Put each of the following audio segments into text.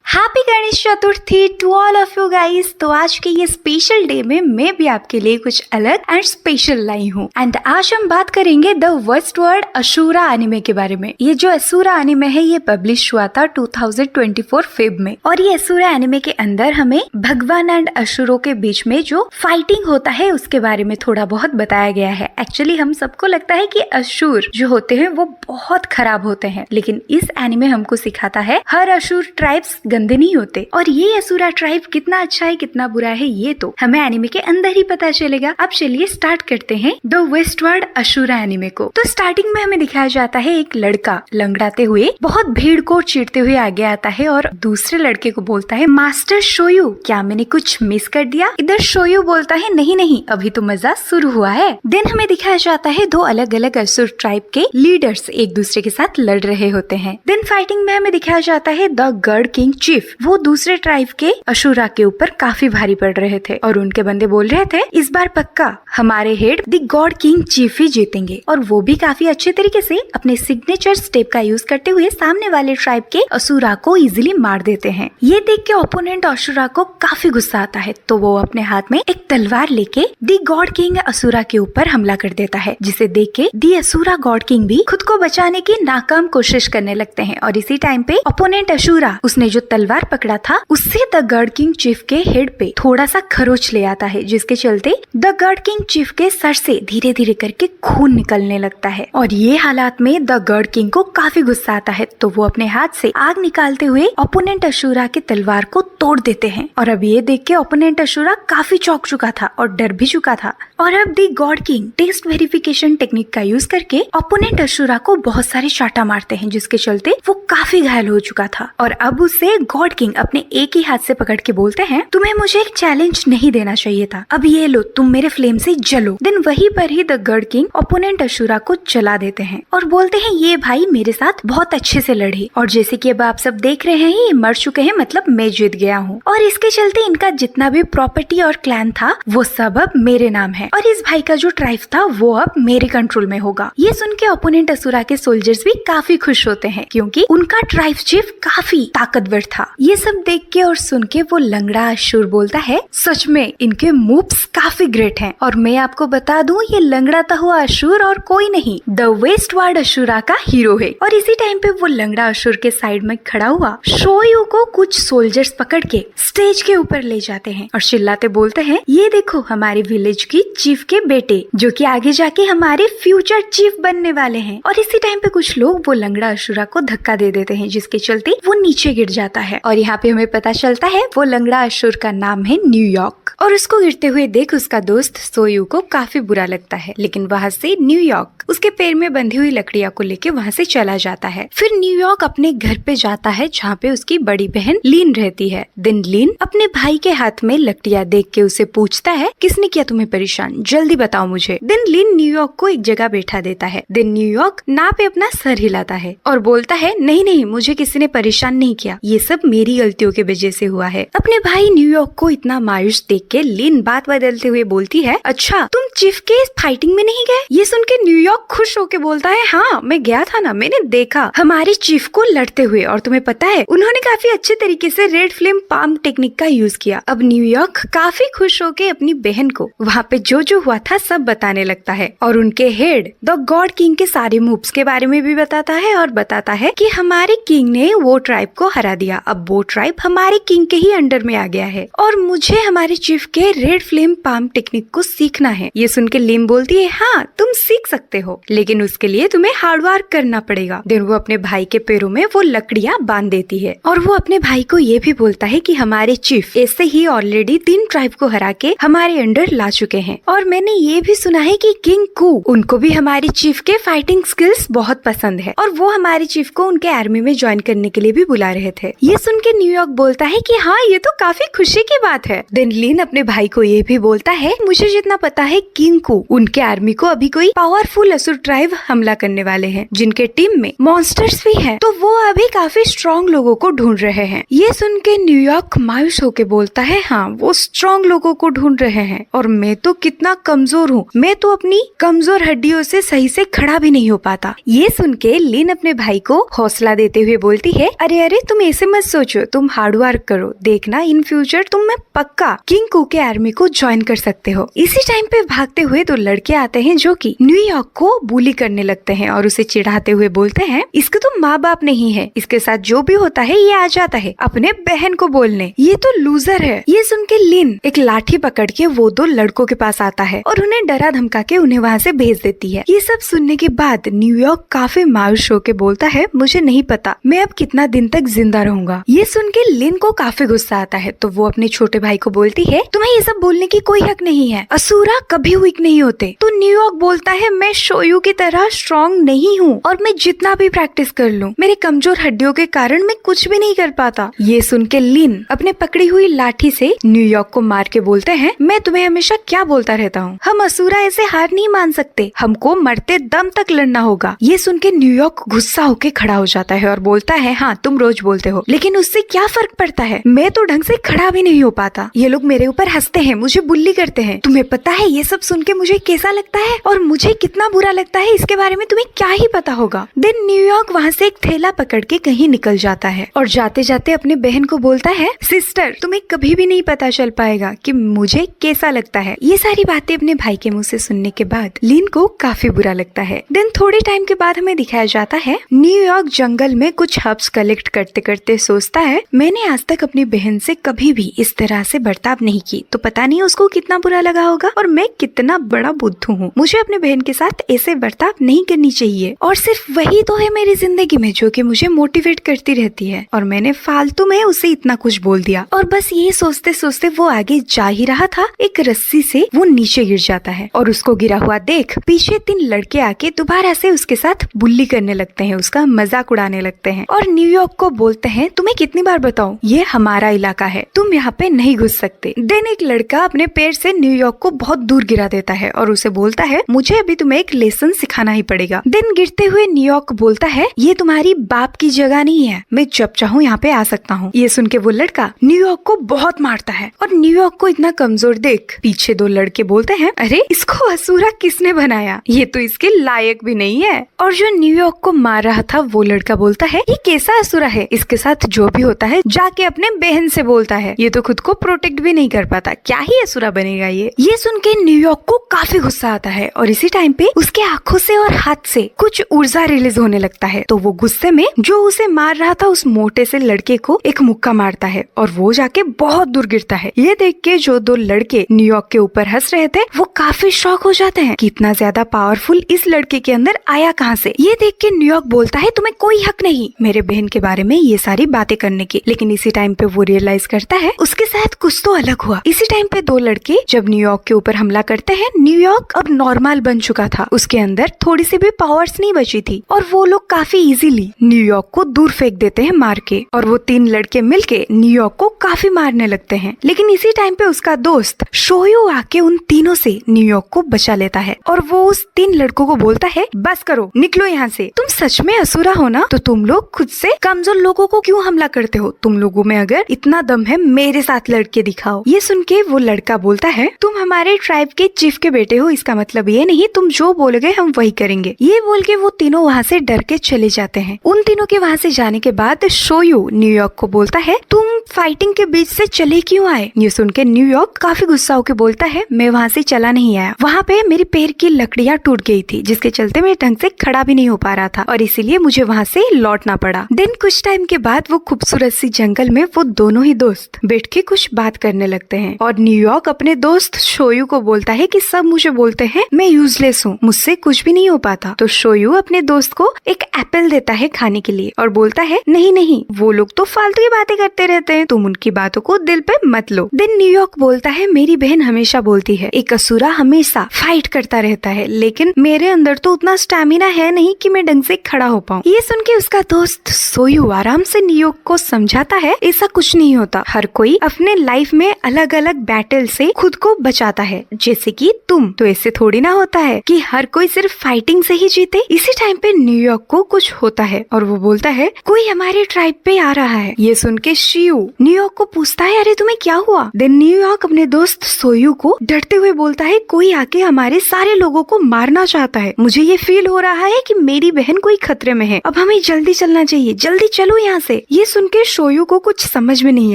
Happy Ganesh Chaturthi to all of you guys. तो आज के ये स्पेशल डे में मैं भी आपके लिए कुछ अलग एंड स्पेशल लाई हूँ। एंड आज हम बात करेंगे the worst word Asura anime के बारे में। ये जो असुरा एनिमे है ये पब्लिश हुआ था 2024 फेब में। और ये असुरा एनिमे के अंदर हमें भगवान एंड असुरों के बीच में जो फाइटिंग होता है उसके बारे में थोड़ा बहुत बताया गया है। एक्चुअली हम सबको लगता है कि असुर जो होते हैं वो बहुत खराब होते हैं, लेकिन इस एनिमे हमको सिखाता है हर असुर ट्राइब्स गंदे नहीं होते। और ये असुरा ट्राइब कितना अच्छा है कितना बुरा है ये तो हमें एनिमे के अंदर ही पता चलेगा। अब चलिए स्टार्ट करते हैं द वेस्टवर्ड असुरा एनिमे को। तो स्टार्टिंग में हमें दिखाया जाता है एक लड़का लंगड़ाते हुए बहुत भीड़ को चीरते हुए आगे आता है और दूसरे लड़के को बोलता है, मास्टर शोयू क्या मैंने कुछ मिस कर दिया? इधर शोयू बोलता है, नहीं नहीं अभी तो मजा शुरू हुआ है। देन हमें दिखाया जाता है दो अलग अलग असुर ट्राइब के लीडर्स एक दूसरे के साथ लड़ रहे होते हैं। देन फाइटिंग में हमें दिखाया जाता है द गॉड किंग चीफ, वो दूसरे ट्राइब के असुरा के ऊपर काफी भारी पड़ रहे थे और उनके बंदे बोल रहे थे इस बार पक्का हमारे head the god king chief ही जीतेंगे। और वो भी काफी अच्छे तरीके से अपने सिग्नेचर स्टेप का यूज करते हुए सामने वाले ट्राइब के असुरा को इजीली मार देते हैं। ये देख के ओपोनेंट असुरा को काफी गुस्सा आता है तो वो अपने हाथ में एक तलवार लेके द गॉड किंग असुरा के ऊपर हमला कर देता है, जिसे देख के द असुरा गॉड किंग भी खुद को बचाने की नाकाम कोशिश करने लगते हैं। और इसी टाइम पे ओपोनेंट असुरा उसने जो तलवार पकड़ा था उससे द गॉड किंग चीफ के हेड पे थोड़ा सा खरोच ले आता है, जिसके चलते द गॉड किंग चीफ के सर से धीरे धीरे करके खून निकलने लगता है। और ये हालात में द गॉड किंग को काफी गुस्सा आता है तो वो अपने हाथ से आग निकालते हुए ओपोनेंट असुरा के तलवार को तोड़ देते हैं। और अब ये देख के ओपोनेंट असुरा काफी चौंक चुका था और डर भी चुका था। और अब the god king test verification technique का यूज करके ओपोनेंट असुरा को बहुत सारे चाटा मारते हैं, जिसके चलते वो काफी घायल हो चुका था। और अब उसे गॉड किंग अपने एक ही हाथ से पकड़ के बोलते हैं, तुम्हें मुझे एक चैलेंज नहीं देना चाहिए था, अब ये लो तुम मेरे फ्लेम से जलो। देन वहीं पर ही the god king opponent asura को जला देते हैं और बोलते हैं ये भाई मेरे साथ बहुत अच्छे से लड़े और जैसे कि अब आप सब देख रहे हैं ये मर चुके हैं, मतलब मैं जीत गया हूँ। और इसके चलते इनका जितना भी प्रॉपर्टी और क्लैन था वो सब अब मेरे नाम है और इस भाई का जो ट्राइब था वो अब मेरे कंट्रोल में होगा। ये सुन के ओपोनेंट असुरा के सोल्जर्स भी काफी खुश होते हैं क्योंकि उनका ट्राइब चीफ काफी ताकतवर था। ये सब देख के और सुन के वो लंगड़ा असुर बोलता है, सच में इनके मूव्स काफी ग्रेट हैं। और मैं आपको बता दूं ये लंगड़ाता हुआ असुर और कोई नहीं द वेस्टवर्ड असुरा का हीरो है। और इसी टाइम पे वो लंगड़ा असुर के साइड में खड़ा हुआ शोयू को कुछ सोल्जर्स पकड़ के स्टेज के ऊपर ले जाते हैं और चिल्लाते बोलते हैं, ये देखो हमारे विलेज की चीफ के बेटे जो कि आगे जाके हमारे फ्यूचर चीफ बनने वाले हैं। और इसी टाइम पे कुछ लोग वो लंगड़ा असुरा को धक्का दे देते हैं, जिसके चलते वो नीचे गिर जाता है। और यहाँ पे हमें पता चलता है वो लंगड़ा असुर का नाम है न्यूयॉर्क। और उसको गिरते हुए देख उसका दोस्त सोयू को काफी बुरा लगता है, लेकिन वहाँ से न्यूयॉर्क उसके पैर में बंधी हुई लकड़ियां को लेके वहाँ से चला जाता है। फिर न्यूयॉर्क अपने घर पे जाता है जहाँ पे उसकी बड़ी बहन लीन रहती है। दिन लीन अपने भाई के हाथ में लकड़ियां देख के उसे पूछता है, किसने किया तुम्हें परेशान, जल्दी बताओ मुझे। दिन लीन न्यूयॉर्क को एक जगह बैठा देता है। दिन न्यूयॉर्क ना पे अपना सर हिलाता है और बोलता है, नहीं नहीं मुझे किसी ने परेशान नहीं किया, ये सब मेरी गलतियों की वजह से हुआ है। अपने भाई न्यूयॉर्क को इतना मायूस देख के लीन बात बदलते हुए बोलती है, अच्छा तुम चीफ के फाइटिंग में नहीं गए? ये सुन के न्यूयॉर्क खुश होके बोलता है, हाँ मैं गया था ना, मैंने देखा हमारे चीफ को लड़ते हुए और तुम्हें पता है उन्होंने काफी अच्छे तरीके से रेड फ्लेम पाम टेक्निक का यूज किया। अब न्यूयॉर्क काफी खुश होके अपनी बहन को वहाँ पे जो हुआ था सब बताने लगता है और उनके हेड द गॉड किंग के सारे मूव्स के बारे में भी बताता है और बताता है कि हमारे किंग ने वो ट्राइब को हरा दिया, अब वो ट्राइब हमारे किंग के ही अंडर में आ गया है और मुझे हमारे चीफ के रेड फ्लेम पाम टेक्निक को सीखना है। ये सुन के लिम बोलती है, हाँ तुम सीख सकते हो लेकिन उसके लिए तुम्हें हार्ड वर्क करना पड़ेगा। देन वो अपने भाई के पैरों में वो लकड़ियां बांध देती है और वो अपने भाई को ये भी बोलता है कि हमारे चीफ ऐसे ही ऑलरेडी 3 ट्राइब को हरा के हमारे अंडर ला चुके हैं और मैंने ये भी सुना है कि किंग कू उनको भी हमारे चीफ के फाइटिंग स्किल्स बहुत पसंद है और वो हमारे चीफ को उनके आर्मी में ज्वाइन करने के लिए भी बुला रहे थे। ये सुन के न्यूयॉर्क बोलता है कि हाँ ये तो काफी खुशी की बात है। देन लीन अपने भाई को ये भी बोलता है, मुझे जितना पता है किंग कू उनके आर्मी को अभी कोई पावरफुल असुर ट्राइब हमला करने वाले हैं जिनके टीम में मॉन्स्टर्स भी हैं, तो वो अभी काफी स्ट्रॉन्ग लोगों को ढूंढ रहे हैं। ये सुन के न्यूयॉर्क मायूस होके बोलता है, हाँ वो स्ट्रॉन्ग लोगों को ढूंढ रहे हैं और मैं तो कितना कमजोर हूँ, मैं तो अपनी कमजोर हड्डियों से सही से खड़ा भी नहीं हो पाता। ये सुन के लिन अपने भाई को हौसला देते हुए बोलती है, अरे अरे तुम ऐसे मत सोचो, तुम हार्ड वर्क करो, देखना इन फ्यूचर तुम में पक्का किंग कू के आर्मी को ज्वाइन कर सकते हो। इसी टाइम पे भागते हुए दो लड़के आते हैं जो कि न्यूयॉर्क को बुली करने लगते हैं और उसे चिढ़ाते हुए बोलते हैं इसके तो माँ बाप नहीं है, इसके साथ जो भी होता है ये आ जाता है अपने बहन को बोलने, ये तो लूजर है। ये सुन के लिन एक लाठी पकड़ के वो दो लड़कों के पास आता है और उन्हें डरा धमका के उन्हें वहाँ से भेज देती है। ये सब सुनने के बाद न्यूयॉर्क काफी मायूस होकर बोलता है मुझे नहीं पता मैं अब कितना दिन तक जिंदा रहूंगा। ये सुन के लिन को काफी गुस्सा आता है तो वो अपने छोटे भाई को बोलती है तुम्हें ये सब बोलने की कोई हक नहीं है, असुरा कभी वीक नहीं होते। तो न्यूयॉर्क बोलता है मैं शोयू की तरह स्ट्रॉन्ग नहीं हूँ और मैं जितना भी प्रैक्टिस कर लूँ मेरे कमजोर हड्डियों के कारण मैं कुछ भी नहीं कर पाता। ये सुन के लिन अपने पकड़ी हुई लाठी से न्यूयॉर्क को मार के बोलते हैं मैं तुम्हें हमेशा क्या बोलता रहता हूँ, हम असुरा ऐसे हार नहीं मान सकते, हमको मरते दम तक लड़ना होगा। ये सुन के न्यूयॉर्क गुस्सा होके खड़ा हो जाता है और बोलता है हाँ तुम रोज बोलते हो लेकिन उससे क्या फर्क पड़ता है, मैं तो ढंग से खड़ा भी नहीं हो पाता, ये लोग मेरे ऊपर हंसते हैं, मुझे बुल्ली करते हैं, तुम्हें पता है ये सब सुन के मुझे कैसा लगता है और मुझे कितना बुरा लगता है इसके बारे में तुम्हें क्या ही पता होगा। देन न्यूयॉर्क वहाँ से एक थैला पकड़ के कहीं निकल जाता है और जाते जाते अपने बहन को बोलता है सिस्टर तुम्हें कभी भी नहीं पता चल पाएगा कि मुझे कैसा लगता है। ये सारी बातें अपने भाई के मुंह से सुनने के बाद लिन को काफी बुरा लगता है। देन थोड़े टाइम के बाद हमें दिखाया जाता है न्यूयॉर्क जंगल में कुछ हर्ब्स कलेक्ट करते करते सोचता है मैंने आज तक अपनी बहन से कभी भी इस तरह से बर्ताव नहीं की तो पता नहीं उसको कितना बुरा लगा होगा और मैं कितना बड़ा बुद्धू हूँ, मुझे अपने बहन के साथ ऐसे बर्ताव नहीं करनी चाहिए और सिर्फ वही तो है मेरी जिंदगी में जो कि मुझे मोटिवेट करती रहती है और मैंने फालतू में उसे इतना कुछ बोल दिया। और बस ये सोचते सोचते वो आगे जा ही रहा था, एक रस्सी से वो नीचे गिर जाता है और उसको गिरा हुआ देख पीछे 3 लड़के आके दोबारा से उसके साथ बुल्ली करने लगते हैं, उसका मजाक उड़ाने लगते हैं और न्यूयॉर्क को बोलते हैं तुम्हें कितनी बार बताऊं ये हमारा इलाका है, तुम यहाँ पे नहीं घुस सकते। देन एक लड़का अपने पैर से न्यूयॉर्क को बहुत दूर गिरा देता है और उसे बोलता है मुझे अभी तुम्हें एक लेसन सिखाना ही पड़ेगा। देन गिरते हुए न्यूयॉर्क बोलता है ये तुम्हारी बाप की जगह नहीं है, मैं जब चाहूँ यहाँ पे आ सकता हूँ। ये सुन के वो लड़का न्यूयॉर्क को बहुत मारता है और न्यूयॉर्क को इतना कमजोर देख पीछे 2 लड़के बोलते हैं अरे इसको असुरा किसने बनाया, ये तो इसके लायक भी नहीं है। और जो न्यूयॉर्क को मार रहा था वो लड़का बोलता है ये कैसा असुरा है, इसके साथ जो भी होता है जाके अपने बहन से बोलता है, ये तो खुद को प्रोटेक्ट भी नहीं कर पाता, क्या ही असुरा बनेगा ये सुन के न्यूयॉर्क को काफी गुस्सा आता है और इसी टाइम पे उसके आंखों से और हाथ से कुछ ऊर्जा रिलीज होने लगता है तो वो गुस्से में जो उसे मार रहा था उस मोटे से लड़के को एक मुक्का मारता है और वो जाके बहुत दूर गिरता है। ये देख के जो 2 लड़के न्यूयॉर्क के ऊपर हंस रहे थे वो काफी शॉक हो जाते हैं कि इतना ज्यादा पावरफुल इस लड़के के अंदर आया कहाँ से। ये देख के न्यूयॉर्क बोलता है तुम्हें कोई हक नहीं मेरे बहन के बारे में ये सारी बातें करने की, लेकिन इसी टाइम पे वो रियलाइज करता है उसके साथ कुछ तो अलग हुआ। इसी टाइम पे 2 लड़के जब न्यूयॉर्क के ऊपर हमला करते हैं, न्यूयॉर्क अब नॉर्मल बन चुका था, उसके अंदर थोड़ी सी भी पावर्स नहीं बची थी और वो लोग काफी इजीली न्यूयॉर्क को दूर फेंक देते हैं मार के और वो 3 लड़के मिलके न्यूयॉर्क को काफी मारने लगते हैं। लेकिन इसी टाइम पे उसका दोस्त शोयू आके उन तीनों से न्यूयॉर्क को बचा लेता है और वो उस 3 लड़कों को बोलता है बस करो निकलो यहाँ से, तुम सच में असुरा हो ना, तो तुम लोग खुद से कमजोर लोगों को क्यों हमला करते हो, तुम लोगों में अगर इतना दम है मेरे साथ लड़के दिखाओ। ये सुन के वो लड़का बोलता है तुम हमारे ट्राइब के चीफ के बेटे हो, इसका मतलब ये नहीं तुम जो बोलोगे हम वही करेंगे। ये बोल के वो तीनों वहाँ से डर के चले जाते हैं। उन तीनों के वहाँ से जाने के बाद शोयू न्यूयॉर्क को बोलता है तुम फाइटिंग के बीच से चले क्यों आए। ये सुन के न्यूयॉर्क काफी गुस्सा होकर बोलता है मैं वहाँ से चला नहीं आया, वहाँ पे मेरी पैर की लकड़ियाँ टूट गई थी जिसके चलते मैं ढंग से खड़ा भी नहीं हो पा रहा था और इसीलिए मुझे वहाँ से लौटना पड़ा। देन कुछ टाइम के बाद वो खूबसूरत सी जंगल में वो दोनों ही दोस्त बैठ के कुछ बात करने लगते हैं और न्यूयॉर्क अपने दोस्त शोयू को बोलता है कि सब मुझे बोलते हैं मैं यूजलेस हूँ, मुझसे कुछ भी नहीं हो पाता। तो शोयू अपने दोस्त को एक एप्पल देता है खाने के लिए और बोलता है नहीं नहीं वो लोग तो फालतू की बातें करते रहते हैं, तुम उनकी बातों को दिल पे मत लो। देन न्यूयॉर्क बोलता है मेरी बहन हमेशा बोलती है एक असुरा हमेशा फाइट करता रहता है, लेकिन मेरे अंदर तो उतना स्टैमिना है नहीं कि मैं ढंग से खड़ा हो पाऊँ। ये सुन के उसका दोस्त शोयू आराम से न्यूयॉर्क को समझाता है ऐसा कुछ नहीं होता, हर कोई अपने लाइफ में अलग अलग बैटल से खुद को बचाता है, जैसे कि तुम, तो ऐसे थोड़ी ना होता है कि हर कोई सिर्फ फाइटिंग से ही जीते। इसी टाइम पे न्यूयॉर्क को कुछ होता है और वो बोलता है कोई हमारे ट्राइब पे आ रहा है। ये सुन के शियू न्यूयॉर्क को पूछता है अरे तुम्हें क्या हुआ। देन न्यूयॉर्क अपने दोस्त सोयू को डरते हुए बोलता है कोई आके हमारे सारे लोगों को मारना चाहता है, मुझे ये फील हो रहा है कि मेरी बहन कोई खतरे में है, अब हमें जल्दी चलना चाहिए, जल्दी चलो यहाँ से। ये सुन के शोयू को कुछ समझ में नहीं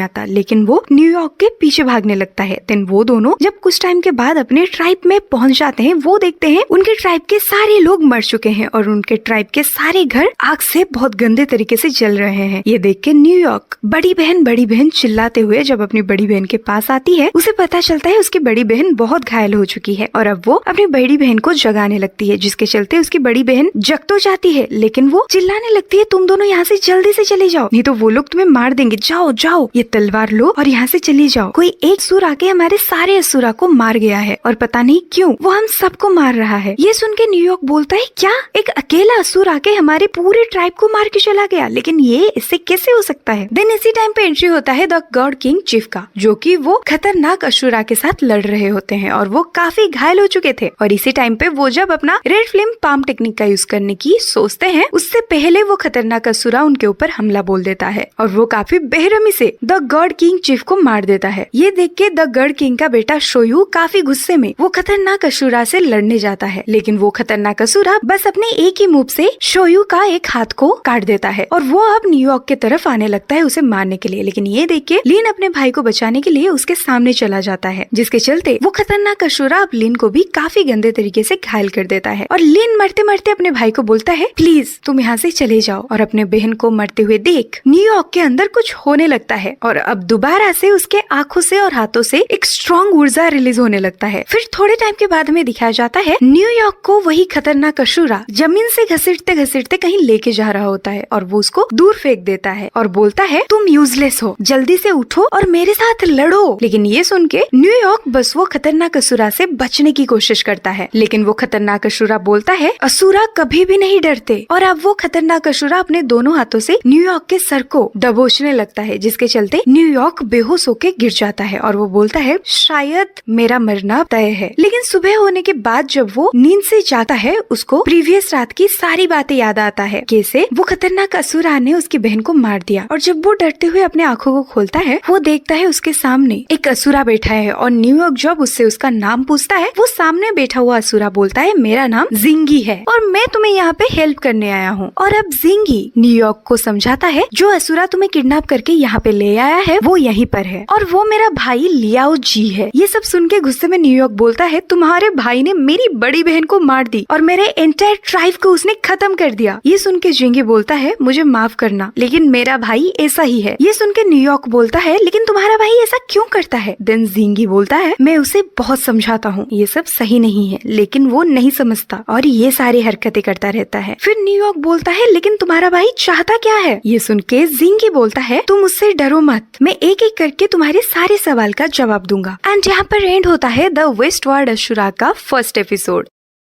आता, लेकिन वो न्यूयॉर्क के पीछे भागने लगता है। देन वो दोनों जब कुछ टाइम के बाद अपने ट्राइब में पहुंच जाते हैं, वो देखते हैं उनके ट्राइब के सारे लोग मर चुके हैं और उनके ट्राइब के सारे घर आग से बहुत गंदे तरीके से जल रहे हैं। ये देख के न्यूयॉर्क बड़ी बहन चिल्लाते हुए जब अपनी बड़ी बहन के पास आती है, उसे पता चलता है उसकी बड़ी बहन बहुत घायल हो चुकी है और अब वो अपनी बड़ी बहन को जगाने लगती है, जिसके चलते उसकी बड़ी बहन जग तो जाती है, लेकिन वो चिल्लाने लगती है, तुम दोनों यहाँ से जल्दी से चले जाओ, नहीं तो वो लोग तुम्हें मार देंगे, जाओ जाओ, ये तलवार लो और यहाँ से चली जाओ। कोई एक असुर आके हमारे सारे असुरा को मार गया है और पता नहीं क्यों वो हम सबको मार रहा है। ये सुन के न्यूयॉर्क बोलता है, क्या एक अकेला असुर आके हमारे पूरे ट्राइब को मार के चला गया, लेकिन ये इससे कैसे हो सकता है। देन इसी टाइम पे एंट्री होता है द गॉड किंग चिफ का, जो कि वो खतरनाक असुरा के साथ लड़ रहे होते हैं और वो काफी घायल हो चुके थे। और इसी टाइम पे वो जब अपना रेड फ्लेम पाम टेक्निक का यूज करने की सोचते हैं, उससे पहले वो खतरनाक असुरा उनके ऊपर हमला बोल देता है और वो काफी बेरहमी से द गॉड किंग चिफ को मार देता है। ये देख के द गॉड किंग का बेटा शोयू काफी गुस्से में वो खतरनाक असुरा से लड़ने जाता है, लेकिन वो खतरनाक असुरा बस अपने एक ही मूव से शोयू का एक हाथ को काट देता है और वो अब न्यूयॉर्क की तरफ आने लगता है उसे मारने के लिए। लेकिन ये देख के लिन अपने भाई को बचाने के लिए उसके सामने चला जाता है, जिसके चलते वो खतरनाक असुरा अब लिन को भी काफी गंदे तरीके से घायल कर देता है और लिन मरते मरते अपने भाई को बोलता है, प्लीज तुम यहाँ से चले जाओ। और अपने बहन को मरते हुए देख न्यूयॉर्क के अंदर कुछ होने लगता है और अब दोबारा से उसके आंखों से और हाथों से एक स्ट्रॉन्ग ऊर्जा रिलीज होने लगता है। फिर थोड़े टाइम के बाद हमें दिखाया जाता है न्यूयॉर्क को वही खतरनाक असुरा जमीन से घसीटते घसीटते कहीं लेके जा रहा होता है और वो उसको दूर फेंक देता है और बोलता है, तुम यूजलेस हो, जल्दी से उठो और मेरे साथ लड़ो। लेकिन ये सुन के न्यूयॉर्क बस वो खतरनाक असुरा से बचने की कोशिश करता है, लेकिन वो खतरनाक असुरा बोलता है, असुरा कभी भी नहीं डरते। और अब वो खतरनाक असुरा अपने दोनों हाथों से न्यूयॉर्क के सर को दबोचने लगता है, जिसके चलते न्यूयॉर्क बेहोश होके गिर जाता है और वो बोलता है, शायद मेरा मरना तय है। लेकिन सुबह होने के बाद जब वो नींद से जाता है, उसको प्रीवियस रात की सारी बातें याद आता है, कैसे वो खतरनाक असुरा ने उसकी बहन को मार दिया। और जब वो डरते हुए अपने आंखों को खोलता है, वो देखता है उसके सामने एक असुरा बैठा है और न्यूयॉर्क जब उससे उसका नाम पूछता है, वो सामने बैठा हुआ असुरा बोलता है, मेरा नाम जिंगी है और मैं तुम्हें यहाँ पे हेल्प करने आया हूँ। और अब जिंगी न्यूयॉर्क को समझाता है, जो असुरा तुम्हें किडनैप करके यहाँ पे ले आया है वो यहीं पर है और वो मेरा भाई लियाओ जी है। ये सब सुन के गुस्से में न्यूयॉर्क बोलता है, तुम्हारे भाई ने मेरी बड़ी बहन को मार दी और मेरे एंटायर ट्राइब को उसने खत्म कर दिया। ये सुन के जिंगी बोलता है, मुझे माफ करना, लेकिन मेरा भाई ऐसा ही है। ये सुन के न्यूयॉर्क बोलता है, लेकिन तुम्हारा भाई ऐसा क्यों करता है। देन जिंगी बोलता है, मैं उसे बहुत समझाता हूँ, ये सब सही नहीं है, लेकिन वो नहीं समझता और ये सारी हरकतें करता रहता है। फिर न्यूयॉर्क बोलता है, लेकिन तुम्हारा भाई चाहता क्या है। ये सुन के जिंगी बोलता है, तुम उससे डरो मत, मैं एक एक करके तुम्हारे सारे सवाल का जवाब दूंगा। एंड यहाँ पर एंड होता है द वेस्टवर्ल्ड असुरा का फर्स्ट एपिसोड।